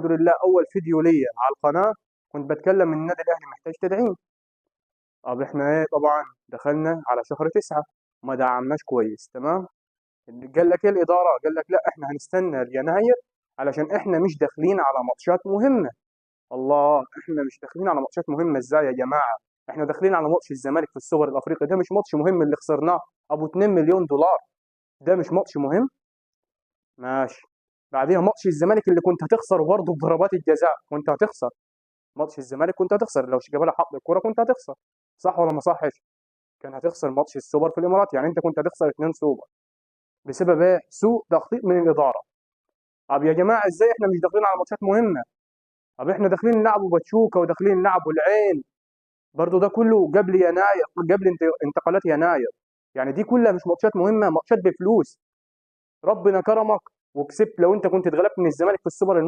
الحمد لله اول فيديو ليا على القناه كنت بتكلم ان النادي الاهلي محتاج تدعيم. طب احنا ايه؟ طبعا دخلنا على شهر 9 ما دعمناش كويس. تمام. قال لك ايه الاداره؟ قال لك لا احنا هنستنى ليناير علشان احنا مش داخلين على ماتشات مهمه. الله، احنا مش داخلين على ماتشات مهمه ازاي يا جماعه؟ احنا داخلين على ماتش الزمالك في السوبر الافريقي، ده مش ماتش مهم اللي خسرناه ابو 2 مليون دولار؟ ده مش ماتش مهم؟ ماشي. بعديها ماتش الزمالك اللي كنت هتخسر برضه بضربات الجزاء، كنت هتخسر ماتش الزمالك، كنت هتخسر لو شيكابالا حط الكوره كنت هتخسر. صح ولا ما صحش؟ كان هتخسر ماتش السوبر في الامارات، يعني انت كنت هتخسر 2 سوبر بسبب ايه؟ سوء تخطيط من الاداره. طب يا جماعه ازاي احنا مش داخلين على ماتشات مهمه؟ طب احنا داخلين نلعبوا باتشوكا وداخلين نلعبوا العين، برضه ده كله قبل يناير، قبل انتقالات يناير. يعني دي كلها مش ماتشات مهمه، ماتشات بفلوس. ربنا كرمك وكسبت، لو انت كنت اتغلبت من الزمالك في السوبر